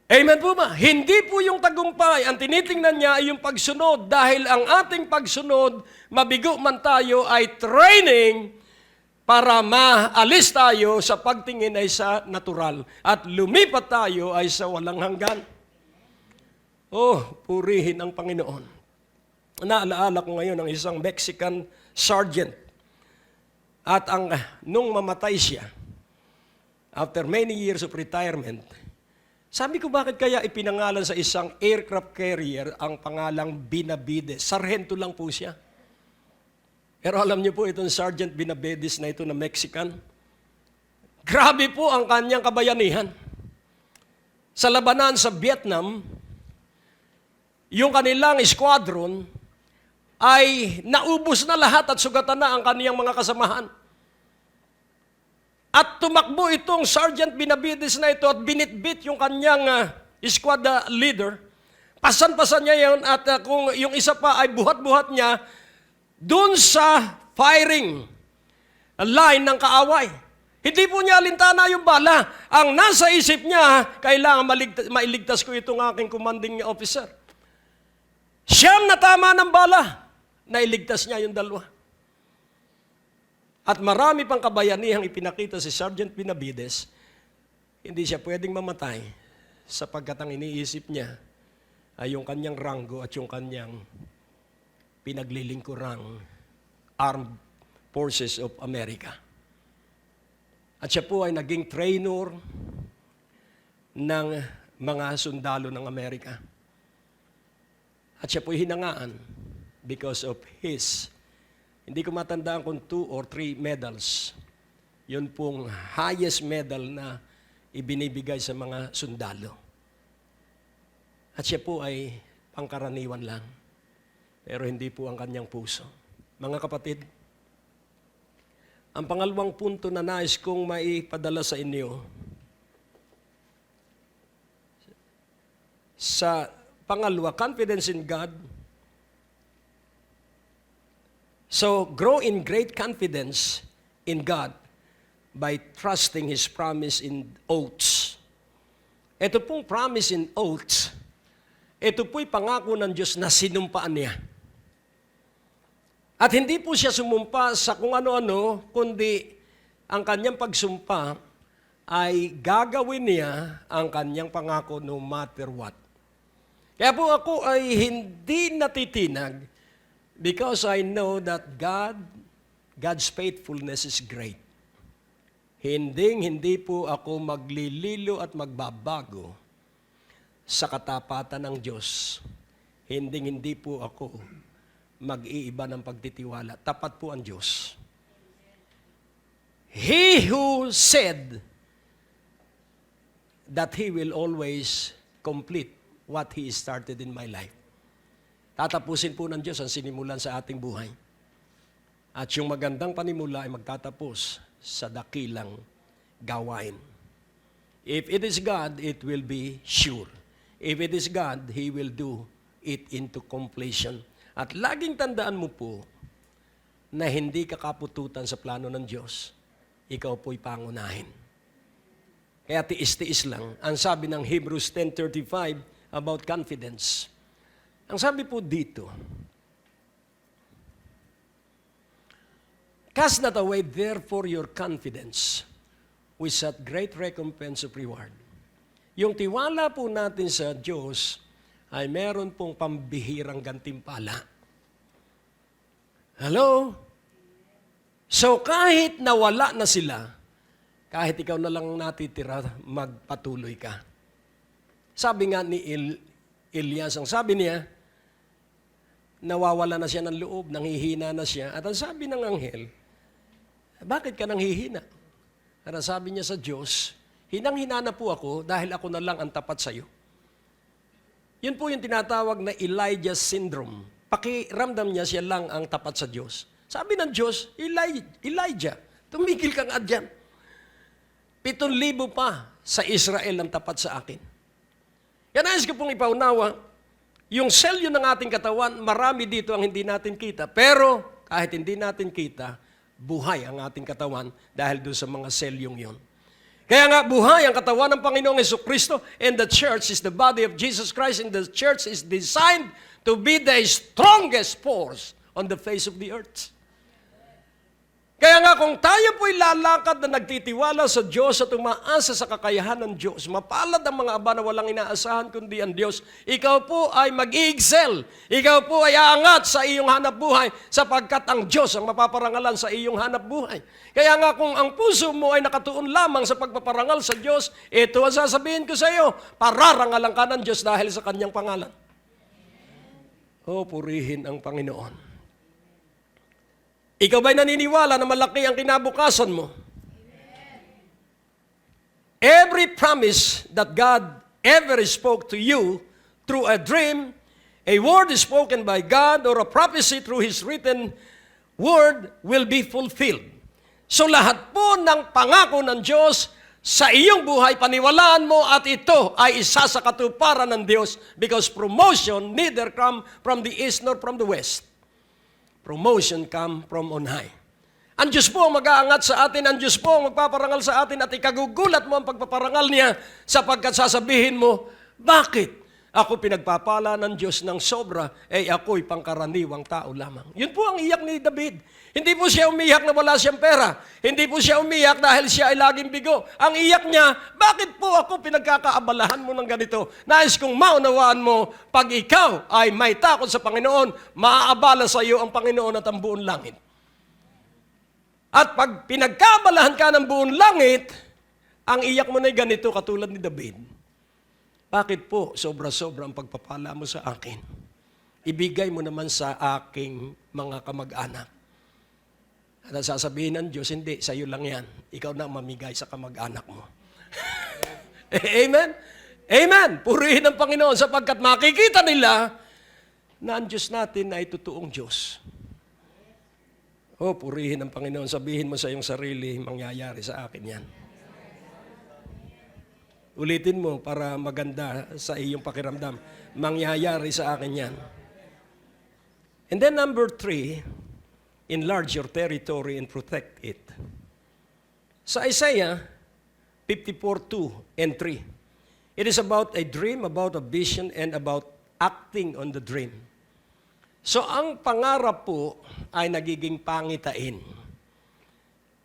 Amen po ba? Hindi po yung tagumpay, ang tinitingnan niya ay yung pagsunod, dahil ang ating pagsunod, mabigo man tayo, ay training para maalis tayo sa pagtingin ay sa natural at lumipat tayo ay sa walang hanggan. Oh, purihin ang Panginoon. Naalaala ko ngayon ang isang Mexican sergeant. At nung mamatay siya, after many years of retirement, sabi ko bakit kaya ipinangalan sa isang aircraft carrier ang pangalang Benavides? Sargento lang po siya. Pero alam niyo po, itong Sergeant Benavides na ito na Mexican, grabe po ang kanyang kabayanihan. Sa labanan sa Vietnam, yung kanilang squadron ay naubos na lahat at sugatan na ang kaniyang mga kasamahan. At tumakbo itong Sergeant Benavides na ito at binitbit yung kanyang squad leader. Pasan-pasan niya yun at kung yung isa pa ay buhat-buhat niya, doon sa firing line ng kaaway. Hindi po niya alintana yung bala. Ang nasa isip niya, kailangan mailigtas ko itong aking commanding officer. Siyang natama ng bala. Nailigtas niya yung dalawa. At marami pang kabayanihang ipinakita si Sergeant Benavides, hindi siya pwedeng mamatay sapagkat ang iniisip niya ay yung kanyang ranggo at yung kanyang pinaglilingkurang Armed Forces of America. At siya po ay naging trainer ng mga sundalo ng Amerika. At siya po ay hinangaan because of his, hindi ko matandaan kung 2 or 3 medals. Yun pong highest medal na ibinibigay sa mga sundalo. At siya po ay pangkaraniwan lang. Pero hindi po ang kanyang puso. Mga kapatid, ang pangalawang punto na nais kong maipadala sa inyo, sa pangalawa, confidence in God. So, grow in great confidence in God by trusting His promise in oaths. Ito pong promise in oaths, ito po'y pangako ng Diyos na sinumpaan niya. At hindi po siya sumumpa sa kung ano-ano, kundi ang kanyang pagsumpa ay gagawin niya ang kanyang pangako no matter what. Kaya po ako ay hindi natitinag because I know that God's faithfulness is great. Hindi po ako maglililo at magbabago sa katapatan ng Diyos. hindi po ako mag-iiba ng pagtitiwala. Tapat po ang Diyos. He who said that He will always complete what He started in my life. Tatapusin po ng Diyos ang sinimulan sa ating buhay. At yung magandang panimula ay magtatapos sa dakilang gawain. If it is God, it will be sure. If it is God, He will do it into completion. At laging tandaan mo po na hindi ka kapututan sa plano ng Diyos. Ikaw po'y pangunahin. Kaya tiis-tiis lang. Ang sabi ng Hebrews 10:35 about confidence. Ang sabi po dito, cast not away therefore your confidence, with such great recompense of reward. Yung tiwala po natin sa Diyos ay meron pong pambihirang gantimpala. Hello? So kahit nawala na sila, kahit ikaw na lang natitira, magpatuloy ka. Sabi nga ni Elias, ang sabi niya, nawawala na siya ng loob, nanghihina na siya. At ang sabi ng anghel, bakit ka nanghihina? At ang sabi niya sa Diyos, hinang-hina na po ako dahil ako na lang ang tapat sa iyo. Yun po yung tinatawag na Elijah syndrome. Pakiramdam niya siya lang ang tapat sa Diyos. Sabi ng Diyos, Elijah, tumigil ka nga dyan. 7,000 pa sa Israel ang tapat sa akin. Kaya nais ko pong ipaunawa, yung selyo ng ating katawan, marami dito ang hindi natin kita. Pero kahit hindi natin kita, buhay ang ating katawan dahil doon sa mga selyong yon. Kaya nga buhay ang katawan ng Panginoong Jesucristo, and the church is the body of Jesus Christ, and the church is designed to be the strongest force on the face of the earth. Kaya nga kung tayo po'y lalakad na nagtitiwala sa Diyos at umaasa sa kakayahan ng Diyos, mapalad ang mga aba na walang inaasahan kundi ang Diyos, ikaw po ay mag-i-excel. Ikaw po ay aangat sa iyong hanap buhay sapagkat ang Diyos ang mapaparangalan sa iyong hanap buhay. Kaya nga kung ang puso mo ay nakatuon lamang sa pagpaparangal sa Diyos, ito ang sasabihin ko sa iyo, pararangalan ka ng Diyos dahil sa kanyang pangalan. O, purihin ang Panginoon. Ikaw ba'y naniniwala na malaki ang kinabukasan mo? Every promise that God ever spoke to you through a dream, a word spoken by God, or a prophecy through His written word will be fulfilled. So lahat po ng pangako ng Diyos sa iyong buhay, paniwalaan mo at ito ay isa sa katuparan ng Diyos because promotion neither come from the east nor from the west. Promotion come from on high. Ang Diyos po ang mag-aangat sa atin, ang Diyos po ang magpaparangal sa atin at ikagugulat mo ang pagpaparangal niya sapagkat sasabihin mo, bakit ako pinagpapala ng Diyos ng sobra, ako'y pangkaraniwang tao lamang. Yun po ang iyak ni David. Hindi po siya umiyak na wala siyang pera. Hindi po siya umiyak dahil siya ay laging bigo. Ang iyak niya, bakit po ako pinagkakaabalahan mo ng ganito? Nais kong maunawaan mo, pag ikaw ay may takot sa Panginoon, maaabala sa iyo ang Panginoon at ang buong langit. At pag pinagkabalahan ka ng buong langit, ang iyak mo na ganito katulad ni David. Bakit po sobra-sobra ang pagpapala mo sa akin? Ibigay mo naman sa aking mga kamag-anak. At sasabihin ng Diyos, hindi, sa iyo lang yan. Ikaw na mamigay sa kamag-anak mo. Amen? Amen! Purihin ang Panginoon sapagkat makikita nila na ang Diyos natin ay totoong Diyos. Purihin ang Panginoon. Sabihin mo sa iyong sarili, mangyayari sa akin yan. Ulitin mo para maganda sa iyong pakiramdam. Mangyayari sa akin yan. And then number 3, enlarge your territory and protect it. Sa Isaiah 54:2 and 3, it is about a dream, about a vision, and about acting on the dream. So ang pangarap po ay nagiging pangitain.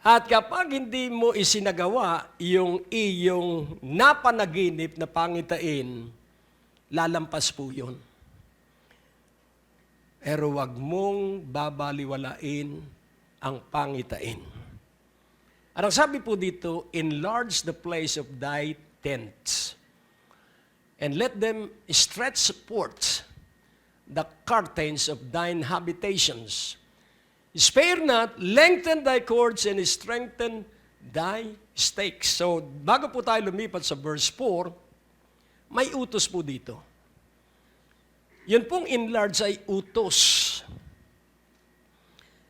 At kapag hindi mo isinagawa yung iyong napanaginip na pangitain, lalampas po yun. Pero wag mong babaliwalain ang pangitain. At ang sabi po dito, enlarge the place of thy tents, and let them stretch forth the curtains of thine habitations. Spare not, lengthen thy cords, and strengthen thy stakes. So, bago po tayo lumipat sa verse 4, may utos po dito. Yun pong enlarge ay utos.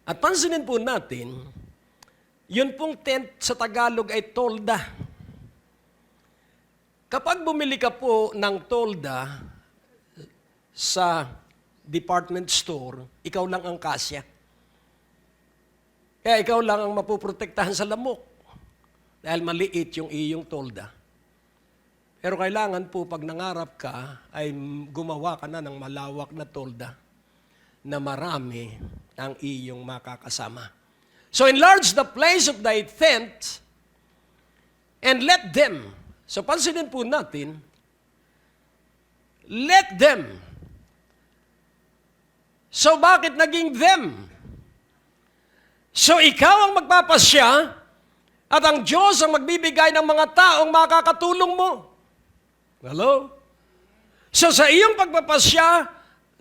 At pansinin po natin, yun pong tent sa Tagalog ay tolda. Kapag bumili ka po ng tolda sa department store, ikaw lang ang kasya. Kaya ikaw lang ang mapuprotektahan sa lamok dahil maliit yung iyong tolda. Pero kailangan po pag nangarap ka ay gumawa ka na ng malawak na tolda na marami ang iyong makakasama. So enlarge the place of thy tent and let them. So pansinin po natin, let them. So bakit naging them? So ikaw ang magpapasya at ang Diyos ang magbibigay ng mga taong makakatulong mo. Hello? So sa iyong pagpapasya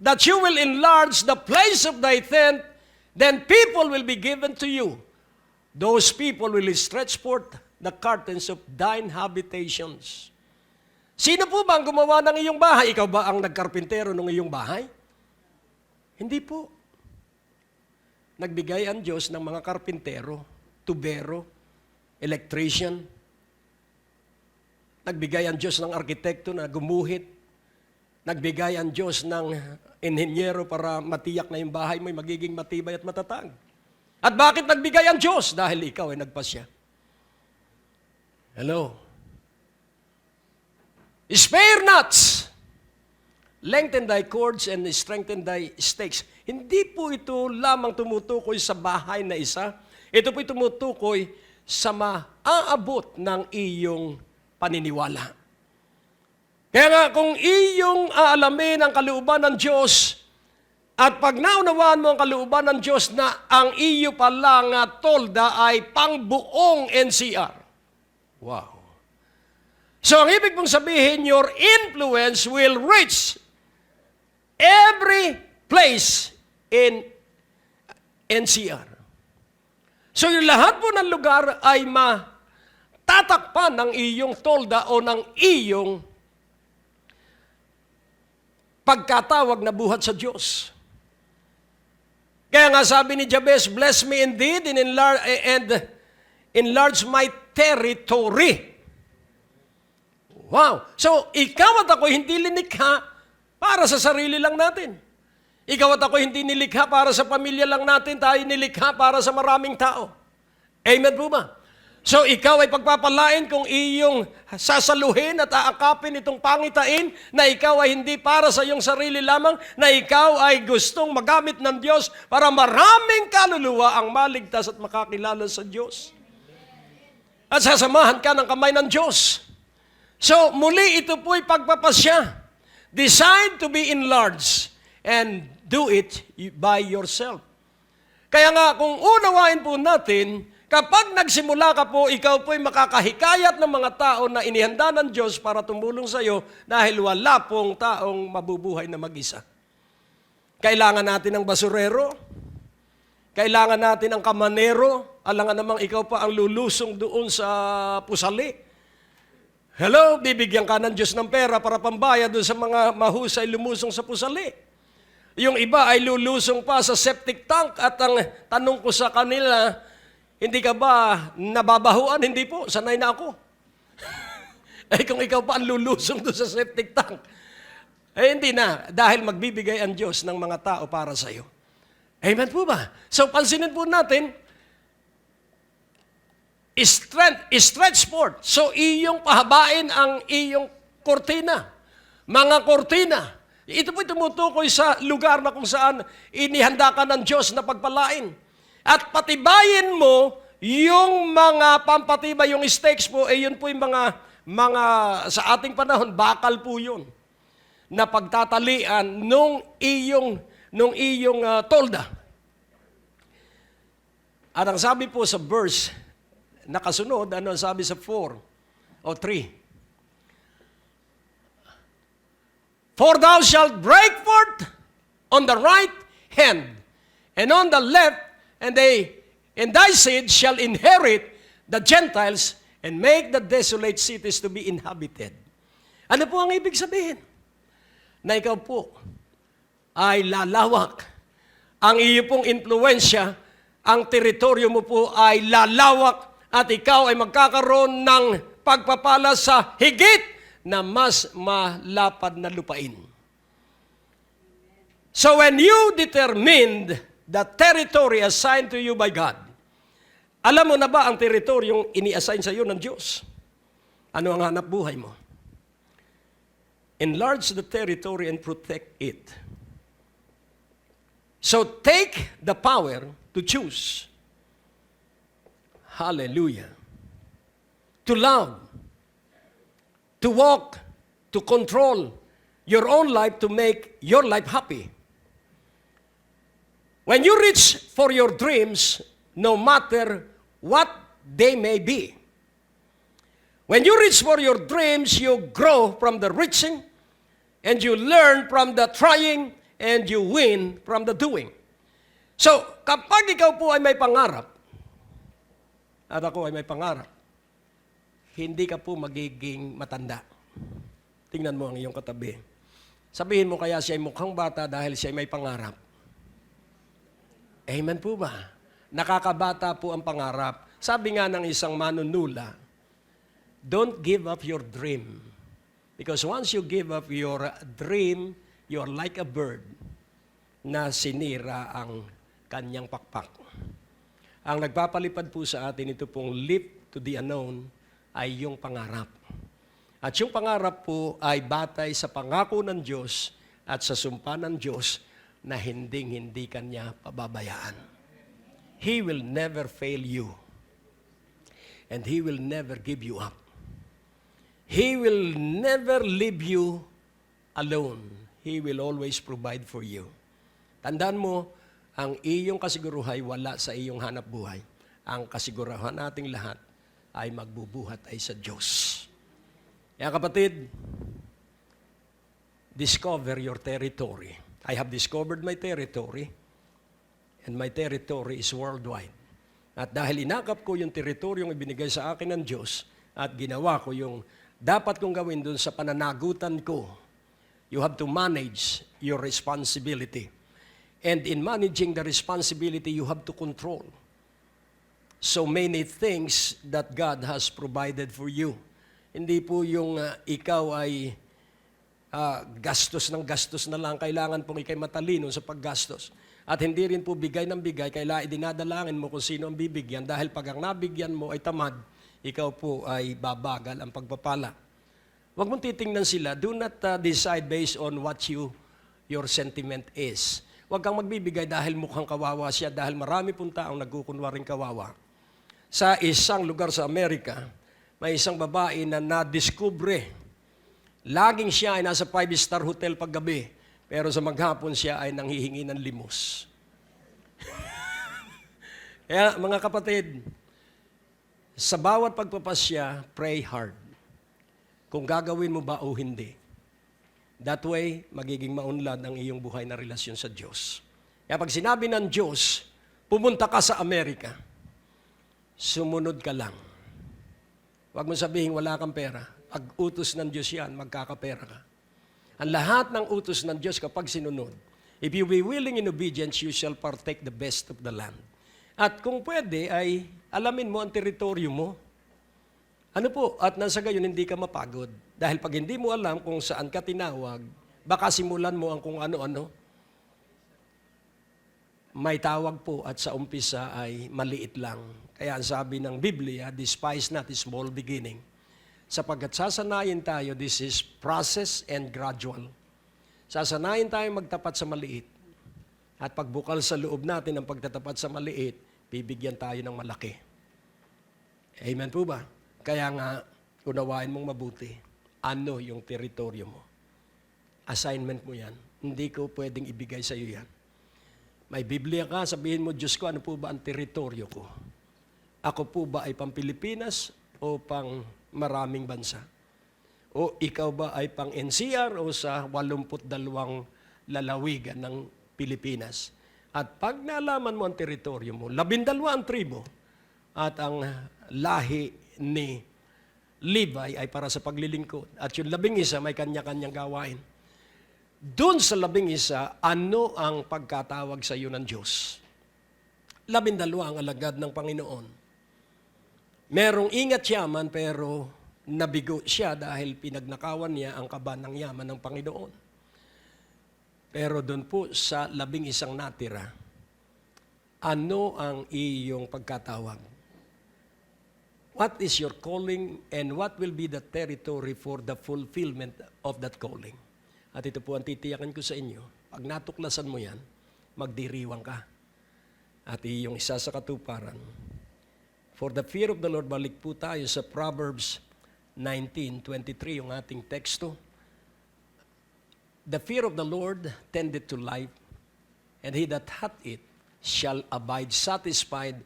that you will enlarge the place of thy tent, then people will be given to you. Those people will stretch forth the curtains of thine habitations. Sino po ba ang gumawa ng iyong bahay? Ikaw ba ang nagkarpintero ng iyong bahay? Hindi po. Nagbigay ang Diyos ng mga karpintero, tubero, electrician. Nagbigay ang Diyos ng arkitekto na gumuhit. Nagbigay ang Diyos ng inhenyero para matiyak na yung bahay mo'y magiging matibay at matatag. At bakit nagbigay ang Diyos? Dahil ikaw ay nagpasya. Hello? Spare not. Lengthen thy cords and strengthen thy stakes. Hindi po ito lamang tumutukoy sa bahay na isa. Ito po tumutukoy sa maaabot ng iyong paniniwala. Kaya nga, kung iyong aalamin ang kalooban ng Diyos, at pag naunawaan mo ang kalooban ng Diyos na ang iyo palang tolda ay pangbuong NCR. Wow. So ang ibig mong sabihin, your influence will reach every place in NCR. So yung lahat po ng lugar ay matatakpan ng iyong tolda o ng iyong pagkatawag na buhat sa Diyos. Kaya nga sabi ni Jabez, bless me indeed and enlarge my territory. Wow! So ikaw at ako hindi linikha para sa sarili lang natin. Ikaw at ako hindi nilikha para sa pamilya lang natin, tayo nilikha para sa maraming tao. Amen po ba? So ikaw ay pagpapalain kung iyong sasaluhin at aakapin itong pangitain na ikaw ay hindi para sa iyong sarili lamang, na ikaw ay gustong magamit ng Diyos para maraming kaluluwa ang maligtas at makakilala sa Diyos. At sasamahan ka ng kamay ng Diyos. So muli ito po'y pagpapasya. Decide to be enlarged and do it by yourself. Kaya nga, kung unawain po natin, kapag nagsimula ka po, ikaw po'y makakahikayat ng mga tao na inihanda ng Diyos para tumulong sa iyo dahil wala pong taong mabubuhay na mag-isa. Kailangan natin ng basurero, kailangan natin ng kamanero, alangan namang ikaw pa ang lulusong doon sa pusali. Hello, bibigyan ka ng Diyos ng pera para pambayad doon sa mga mahusay lumusong sa pusali. Yung iba ay lulusong pa sa septic tank at ang tanong ko sa kanila, hindi ka ba nababahuan? Hindi po, sanay na ako. Eh kung ikaw pa ang lulusong doon sa septic tank, eh hindi na, dahil magbibigay ang Diyos ng mga tao para sa iyo. Amen po ba? So pansinin po natin, stretch forth. So iyong pahabain ang iyong kortina. Mga kortina. Ito po'y tumutukoy sa lugar na kung saan inihanda ka ng Diyos na pagpalain. At patibayin mo yung mga pampatibay, yung stakes po, yun po yung mga sa ating panahon, bakal po yun. Na pagtatalian nung iyong tolda. At ang sabi po sa verse, nakasunod, ano ang sabi sa 4 o 3? For thou shalt break forth on the right hand, and on the left, and thy seed shall inherit the Gentiles and make the desolate cities to be inhabited. Ano po ang ibig sabihin? Na ikaw po ay lalawak. Ang iyo pong impluensya, ang teritoryo mo po ay lalawak at ikaw ay magkakaroon ng pagpapala sa higit na mas malapad na lupain. So when you determined the territory assigned to you by God, alam mo na ba ang teritoryong ini-assign sa iyo ng Diyos? Ano ang hanap buhay mo? Enlarge the territory and protect it. So take the power to choose. Hallelujah. To love, to walk, to control your own life to make your life happy. When you reach for your dreams, no matter what they may be, when you reach for your dreams, you grow from the reaching, and you learn from the trying, and you win from the doing. So, kapag ikaw po ay may pangarap, at ako ay may pangarap, hindi ka po magiging matanda. Tingnan mo ang iyong katabi. Sabihin mo kaya siya ay mukhang bata dahil siya ay may pangarap. Amen po ba? Nakakabata po ang pangarap. Sabi nga ng isang manunula, don't give up your dream. Because once you give up your dream, you're like a bird na sinira ang kanyang pakpak. Ang nagpapalipad po sa atin, ito pong leap to the unknown, ay yung pangarap. At yung pangarap po ay batay sa pangako ng Diyos at sa sumpa ng Diyos na hindi kanya pababayaan. He will never fail you. And He will never give you up. He will never leave you alone. He will always provide for you. Tandaan mo, ang iyong kasiguruhan wala sa iyong hanap buhay. Ang kasiguruhan nating lahat ay magbubuhat ay sa Diyos. Kaya kapatid, discover your territory. I have discovered my territory, and my territory is worldwide. At dahil inakap ko yung teritoryong ibinigay sa akin ng Diyos at ginawa ko yung dapat kong gawin dun sa pananagutan ko, you have to manage your responsibility. And in managing the responsibility, you have to control so many things that God has provided for you. Hindi po yung ikaw ay gastos na lang. Kailangan pong ikay matalino sa paggastos. At hindi rin po bigay ng bigay, kailangan dinadalangin mo kung sino ang bibigyan. Dahil pag ang nabigyan mo ay tamad, ikaw po ay babagal ang pagpapala. Huwag mong titingnan sila. Do not decide based on what your sentiment is. Huwag kang magbibigay dahil mukhang kawawa siya, dahil marami pong taong nagkukunwaring kawawa. Sa isang lugar sa Amerika, may isang babae na nadiskubre. Laging siya ay nasa 5-star hotel paggabi, pero sa maghapon siya ay nanghihingi ng limos. Kaya mga kapatid, sa bawat pagpapasya, pray hard. Kung gagawin mo ba o hindi. That way, magiging maunlad ang iyong buhay na relasyon sa Diyos. Kaya pag sinabi ng Diyos, pumunta ka sa Amerika, sumunod ka lang. Huwag mo sabihin wala kang pera. Pag utos ng Diyos yan, magkakapera ka. Ang lahat ng utos ng Diyos kapag sinunod, if you be willing in obedience, you shall partake the best of the land. At kung pwede, ay alamin mo ang teritoryo mo. Ano po? At nasa gayon, hindi ka mapagod. Dahil pag hindi mo alam kung saan ka tinawag, baka simulan mo ang kung ano-ano. May tawag po at sa umpisa ay maliit lang. Kaya ang sabi ng Biblia, despise not small beginning. Sapagkat sasanayin tayo, this is process and gradual. Sasanayin tayo magtapat sa maliit. At pagbukal sa loob natin ang pagtatapat sa maliit, bibigyan tayo ng malaki. Amen po ba? Kaya nga, unawain mong mabuti, ano yung teritoryo mo. Assignment mo yan. Hindi ko pwedeng ibigay sa iyo yan. May Biblia ka, sabihin mo, Diyos ko, ano po ba ang teritoryo ko? Ako po ba ay pang Pilipinas o pang maraming bansa? O ikaw ba ay pang NCR o sa 82 lalawigan ng Pilipinas. At pag nalaman mo ang teritoryo mo, 12 ang tribo at ang lahi ni Levi ay para sa paglilingkod. At yung 11 may kanya-kanyang gawain. Doon sa 11, ano ang pagkatawag sa iyo ng Diyos? 12 ang alagad ng Panginoon. Merong ingat yaman pero nabigo siya dahil pinagnakawan niya ang kaba ng yaman ng Panginoon. Pero doon po sa 11 natira, ano ang iyong pagkatawag? What is your calling and what will be the territory for the fulfillment of that calling? At ito po ang titiyakan ko sa inyo. Pag natuklasan mo yan, magdiriwang ka. At iyong isa sa katuparan. For the fear of the Lord, balik po tayo sa Proverbs 19:23, yung ating teksto. The fear of the Lord tendeth to life, and he that hath it shall abide satisfied,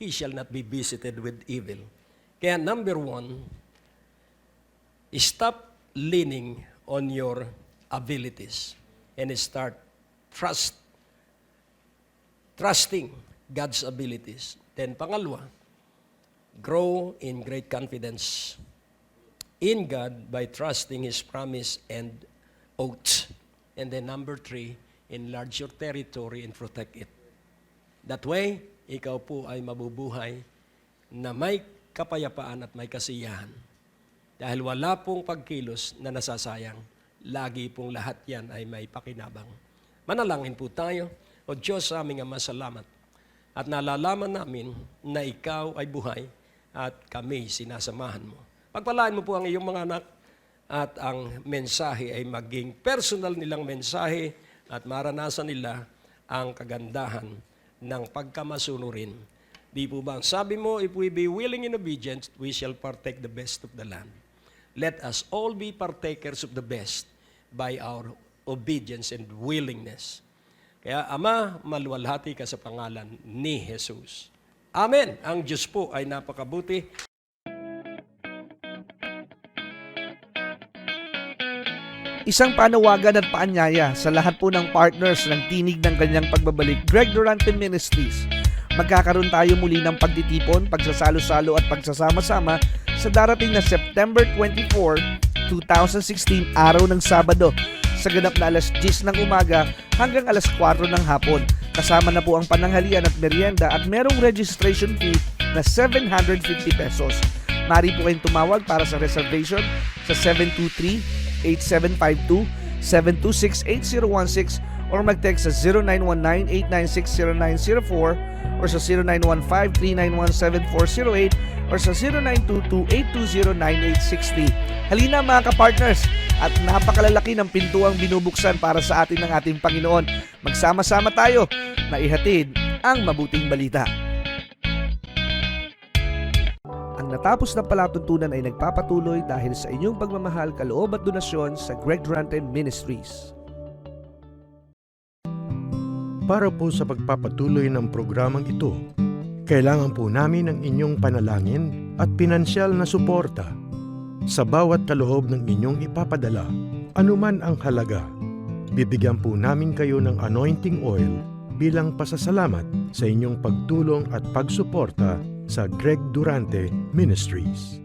he shall not be visited with evil. Kaya number 1, stop leaning on your abilities and start trusting God's abilities. Then pangalawa, grow in great confidence in God by trusting His promise and oath. And then number 3, enlarge your territory and protect it. That way, ikaw po ay mabubuhay na may kapayapaan at may kasiyahan. Dahil wala pong pagkilos na nasasayang. Lagi pong lahat yan ay may pakinabang. Manalangin po tayo. O Diyos, aming Ama, salamat. At nalalaman namin na ikaw ay buhay at kami sinasamahan mo. Pagpalaan mo po ang iyong mga anak at ang mensahe ay maging personal nilang mensahe at maranasan nila ang kagandahan ng pagkamasunurin. Di po ba? Sabi mo, if we be willing and obedient, we shall partake the best of the land. Let us all be partakers of the best by our obedience and willingness. Kaya Ama, maluwalhati ka sa pangalan ni Jesus. Amen. Ang Diyos po ay napakabuti. Isang panawagan at paanyaya sa lahat po ng partners ng tinig ng kanyang pagbabalik, Greg Durante Ministries. Magkakaroon tayo muli ng pagtitipon, pagsasalo-salo at pagsasama-sama sa darating na September 24, 2016, araw ng Sabado, sa ganap na alas 10 ng umaga hanggang alas 4 ng hapon. Kasama na po ang pananghalian at merienda at merong registration fee na 750 pesos. Mari po kayong tumawag para sa reservation sa 723-8752, 726-8016 or mag-text sa 0919-896-0904 or sa 0915-391-7408 or sa 0922-820-9860. Halina mga ka-partners, at napakalalaki ng pintuang binubuksan para sa atin ng ating Panginoon. Magsama-sama tayo na ihatid ang mabuting balita. Ang natapos na palatuntunan ay nagpapatuloy dahil sa inyong pagmamahal, kaloob at donasyon sa Greg Durante Ministries. Para po sa pagpapatuloy ng programang ito, kailangan po namin ng inyong panalangin at pinansyal na suporta. Sa bawat kaloob ng inyong ipapadala, anuman ang halaga, bibigyan po namin kayo ng anointing oil bilang pasasalamat sa inyong pagtulong at pagsuporta sa Greg Durante Ministries.